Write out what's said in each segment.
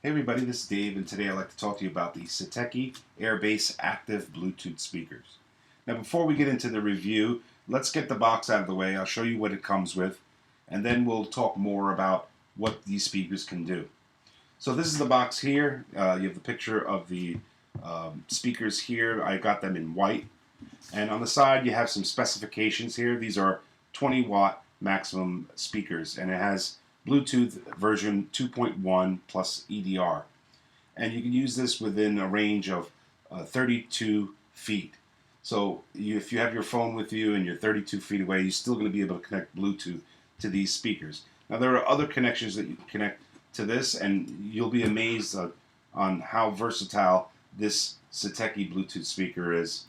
Hey everybody, this is Dave, and today I'd like to talk to you about the Satechi Airbase active Bluetooth speakers. Now before we get into the review, let's get the box out of the way. I'll show you what it comes with, and then we'll talk more about what these speakers can do. So this is the box here. You have the picture of the speakers here. I got them in white. And on the side you have some specifications here. These are 20 watt maximum speakers, and it has Bluetooth version 2.1 plus EDR. And you can use this within a range of 32 feet. So if you have your phone with you and you're 32 feet away, you're still going to be able to connect Bluetooth to these speakers. Now there are other connections that you can connect to this, and you'll be amazed on how versatile this Satechi Bluetooth speaker is.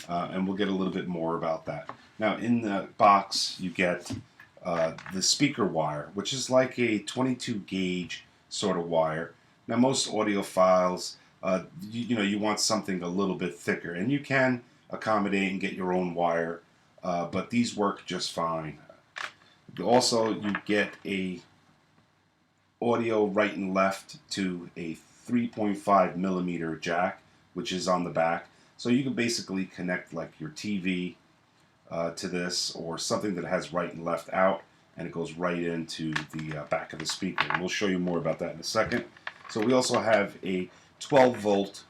And we'll get a little bit more about that. Now in the box you get the speaker wire, which is like a 22 gauge sort of wire. Now most audiophiles, you want something a little bit thicker, and you can accommodate and get your own wire, but these work just fine. Also, you get a audio right and left to a 3.5 millimeter jack, which is on the back, so you can basically connect like your TV to this, or something that has right and left out, and it goes right into the back of the speaker. And we'll show you more about that in a second. So we also have a 12 volt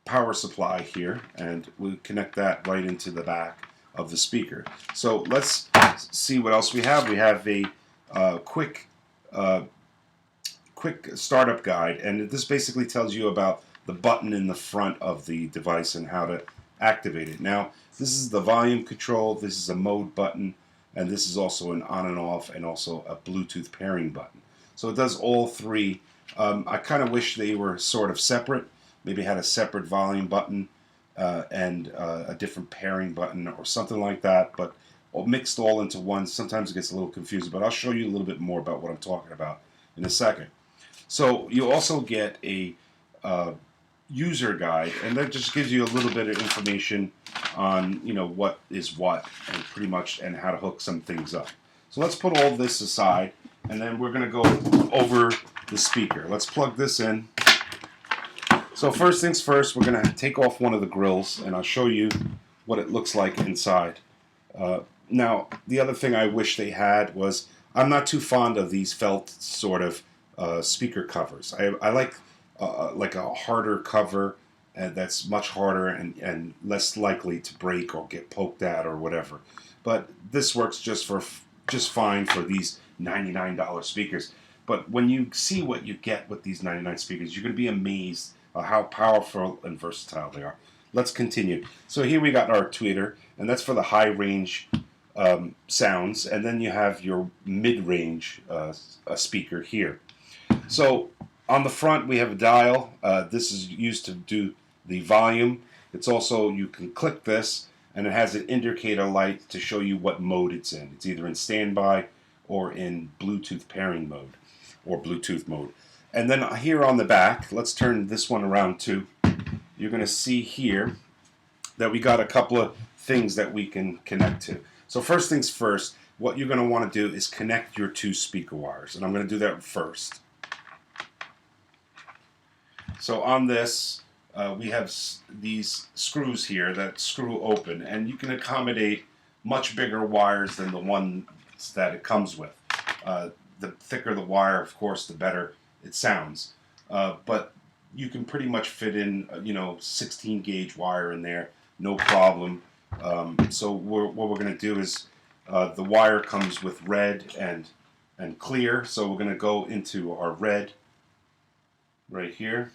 power supply here, and we connect that right into the back of the speaker. So let's see what else we have. We have a quick startup guide, and this basically tells you about the button in the front of the device and how to activate it. Now this is the volume control, this is a mode button, and this is also an on and off, and also a Bluetooth pairing button. So it does all three. I kind of wish they were sort of separate, maybe had a separate volume button and a different pairing button or something like that, but mixed all into one. Sometimes it gets a little confusing, but I'll show you a little bit more about what I'm talking about in a second. So you also get a user guide, and that just gives you a little bit of information on what is what, and pretty much, and how to hook some things up. So let's put all this aside, and then we're going to go over the speaker. Let's plug this in. So first things first, we're going to take off one of the grills, and I'll show you what it looks like inside. Now the other thing I wish they had was, I'm not too fond of these felt sort of speaker covers. I like a harder cover, and that's much harder and less likely to break or get poked at or whatever. But this works just fine for these $99 speakers. But when you see what you get with these 99 speakers, you're going to be amazed at how powerful and versatile they are. Let's continue. So here we got our tweeter, and that's for the high range sounds, and then you have your mid-range speaker here. So on the front we have a dial. This is used to do the volume. It's also, you can click this, and it has an indicator light to show you what mode it's in. It's either in standby or in Bluetooth pairing mode, or Bluetooth mode. And then here on the back, let's turn this one around too. You're going to see here that we got a couple of things that we can connect to. So first things first, what you're going to want to do is connect your two speaker wires, and I'm going to do that first. So on this, we have these screws here that screw open, and you can accommodate much bigger wires than the ones that it comes with. The thicker the wire, of course, the better it sounds. But you can pretty much fit in, 16 gauge wire in there, no problem. So what we're going to do is, the wire comes with red and clear, so we're going to go into our red right here.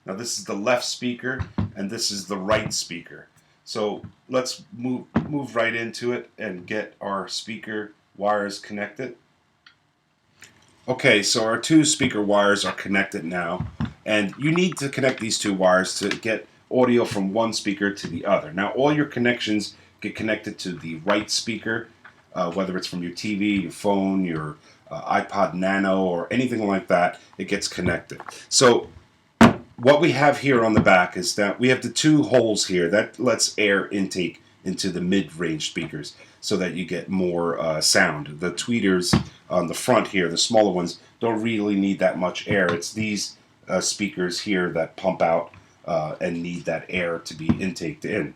Now this is the left speaker, and this is the right speaker. So let's move right into it and get our speaker wires connected. Okay, so our two speaker wires are connected now, and you need to connect these two wires to get audio from one speaker to the other. Now all your connections get connected to the right speaker, whether it's from your TV, your phone, your iPod Nano, or anything like that, it gets connected. So what we have here on the back is that we have the two holes here that lets air intake into the mid-range speakers so that you get more sound. The tweeters on the front here, the smaller ones, don't really need that much air. It's these speakers here that pump out and need that air to be intaked in.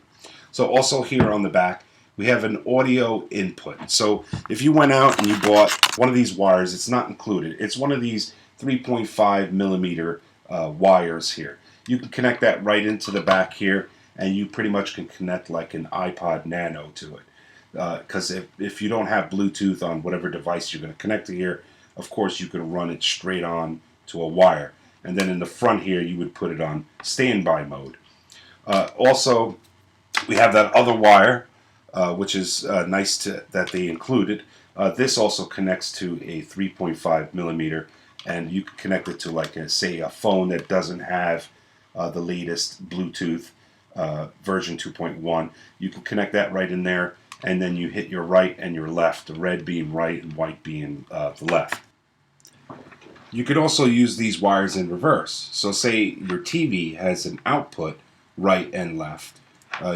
So also here on the back, we have an audio input. So if you went out and you bought one of these wires, it's not included. It's one of these 3.5 millimeter wires here. You can connect that right into the back here, and you pretty much can connect like an iPod Nano to it. Because if you don't have Bluetooth on whatever device you're going to connect to here, of course you can run it straight on to a wire. And then in the front here, you would put it on standby mode. Also, we have that other wire, which is nice that they included. This also connects to a 3.5 millimeter, and you can connect it to, like, say, a phone that doesn't have the latest Bluetooth version 2.1. You can connect that right in there, and then you hit your right and your left, the red being right and white being the left. You could also use these wires in reverse. So say your TV has an output right and left.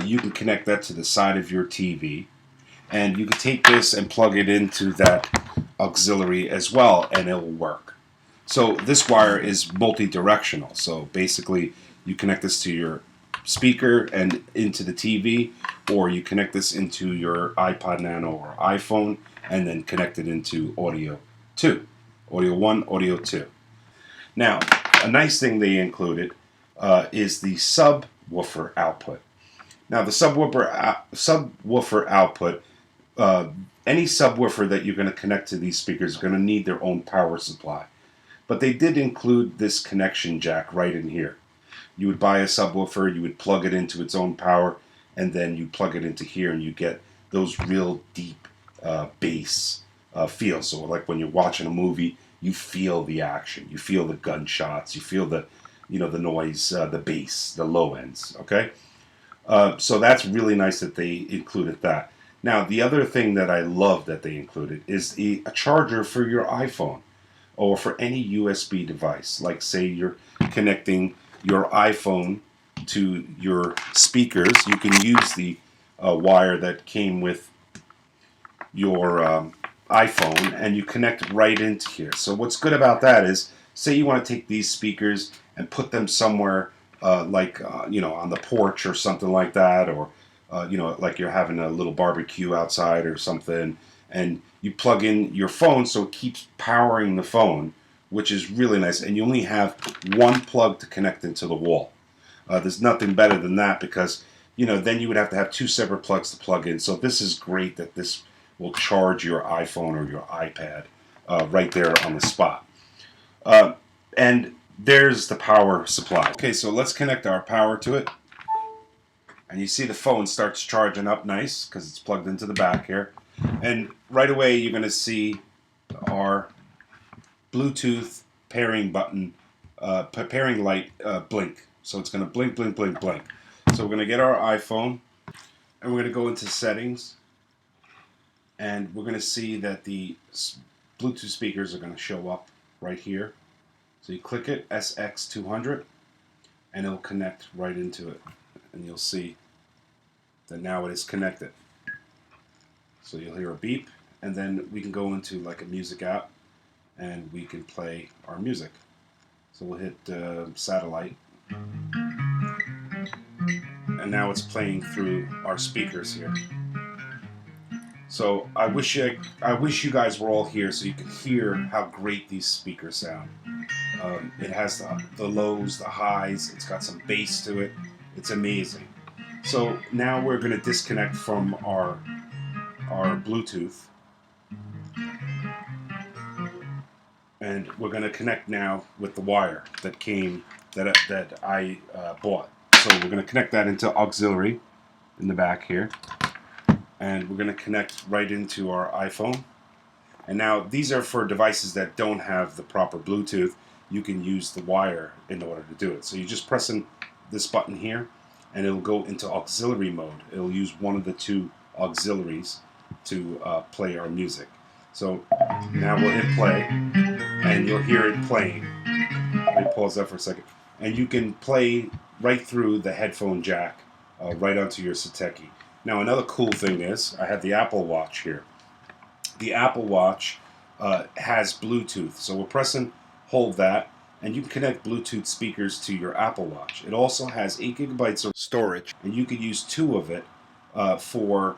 You can connect that to the side of your TV, and you can take this and plug it into that auxiliary as well, and it will work. So this wire is multi-directional. So basically you connect this to your speaker and into the TV, or you connect this into your iPod Nano or iPhone and then connect it into audio 2. Audio 1, audio 2. Now, a nice thing they included is the subwoofer output. Now, the subwoofer output, any subwoofer that you're going to connect to these speakers is going to need their own power supply. But they did include this connection jack right in here. You would buy a subwoofer, you would plug it into its own power, and then you plug it into here, and you get those real deep bass feel. So like when you're watching a movie, you feel the action, you feel the gunshots, you feel the, the noise, the bass, the low ends. Okay, so that's really nice that they included that. Now, the other thing that I love that they included is a charger for your iPhone or for any USB device. Like, say you're connecting your iPhone to your speakers, you can use the wire that came with your iPhone, and you connect right into here. So what's good about that is, say you want to take these speakers and put them somewhere on the porch or something like that, or like you're having a little barbecue outside or something, and you plug in your phone so it keeps powering the phone, which is really nice, and you only have one plug to connect into the wall. There's nothing better than that, because then you would have to have two separate plugs to plug in. So this is great that this will charge your iPhone or your iPad right there on the spot. And there's the power supply. Okay, so let's connect our power to it. And you see the phone starts charging up nice because it's plugged into the back here. And right away you're going to see our Bluetooth pairing button, pairing light blink. So it's going to blink, blink, blink, blink. So we're going to get our iPhone, and we're going to go into settings, and we're going to see that the Bluetooth speakers are going to show up right here. So you click it, SX200, and it'll connect right into it. And you'll see that now it is connected. So you'll hear a beep, and then we can go into like a music app, and we can play our music. So we'll hit satellite, and now it's playing through our speakers here. So I wish you guys were all here so you could hear how great these speakers sound. It has the lows, the highs. It's got some bass to it. It's amazing. So now we're going to disconnect from our Bluetooth, and we're going to connect now with the wire that I bought. So we're going to connect that into auxiliary in the back here, and we're going to connect right into our iPhone. And now these are for devices that don't have the proper Bluetooth. You can use the wire in order to do it. So you're just pressing this button here, and it'll go into auxiliary mode. It'll use one of the two auxiliaries to play our music. So now we'll hit play, and you'll hear it playing. Let me pause that for a second. And you can play right through the headphone jack, right onto your Satechi. Now, another cool thing is, I have the Apple Watch here. The Apple Watch has Bluetooth. So we're pressing hold that, and you can connect Bluetooth speakers to your Apple Watch. It also has 8 gigabytes of storage, and you could use 2 of it for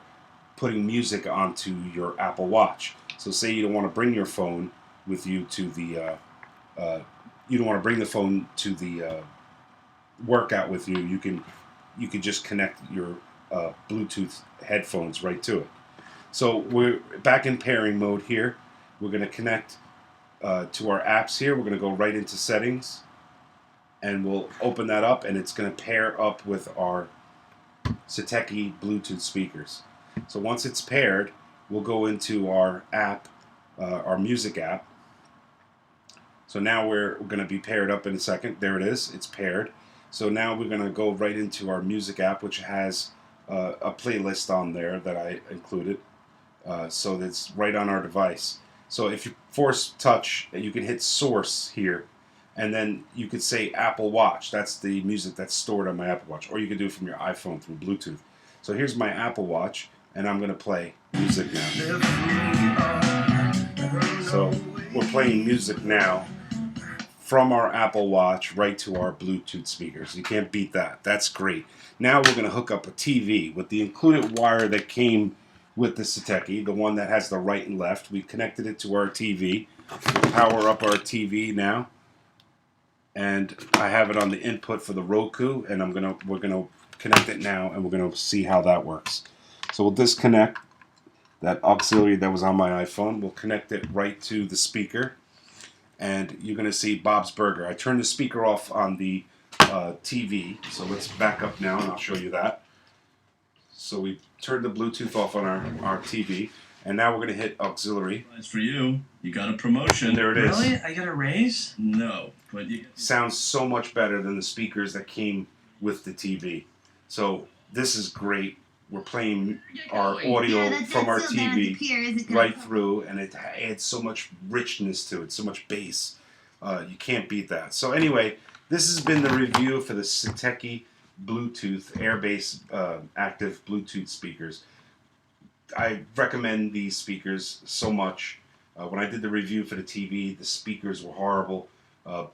putting music onto your Apple Watch. So say you don't want to bring your phone with you to the you don't want to bring the phone to the workout with you. You can just connect your Bluetooth headphones right to it. So we're back in pairing mode here. We're going to connect to our apps here. We're going to go right into settings, and we'll open that up, and it's going to pair up with our Satechi Bluetooth speakers. So once it's paired, we'll go into our app, our music app. So now we're going to be paired up in a second. There it is. It's paired. So now we're going to go right into our music app, which has a playlist on there that I included. So that's right on our device. So if you force touch, you can hit source here, and then you could say Apple Watch. That's the music that's stored on my Apple Watch. Or you can do it from your iPhone through Bluetooth. So here's my Apple Watch, and I'm going to play music now. So we're playing music now from our Apple Watch right to our Bluetooth speakers. You can't beat that. That's great. Now we're going to hook up a TV with the included wire that came with the Satechi, the one that has the right and left. We connected it to our TV. We'll power up our TV now, and I have it on the input for the Roku, and we're gonna connect it now, and we're gonna see how that works. So we'll disconnect that auxiliary that was on my iPhone. We'll connect it right to the speaker, and you're gonna see Bob's Burger. I turned the speaker off on the TV, so let's back up now, and I'll show you that. So we turned the Bluetooth off on our TV, and now we're going to hit auxiliary. It's for you. You got a promotion. And there it is. Really? I got a raise? No, but you... Sounds so much better than the speakers that came with the TV. So this is great. We're playing our audio from our TV right through, and it adds so much richness to it, so much bass. You can't beat that. So anyway, this has been the review for the Satechi Bluetooth Airbase active Bluetooth speakers. I recommend these speakers so much. When I did the review for the TV, the speakers were horrible.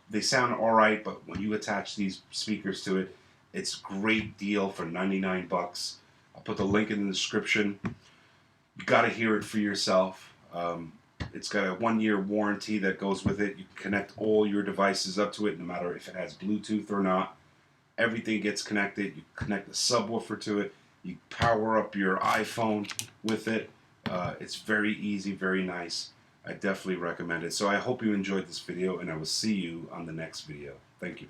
They sound alright, but when you attach these speakers to it, it's a great deal for 99 bucks. I'll put the link in the description. You got to hear it for yourself. It's got a 1-year warranty that goes with it. You can connect all your devices up to it, no matter if it has Bluetooth or not. Everything gets connected. You connect the subwoofer to it. You power up your iPhone with it. It's very easy, very nice. I definitely recommend it. So I hope you enjoyed this video, and I will see you on the next video. Thank you.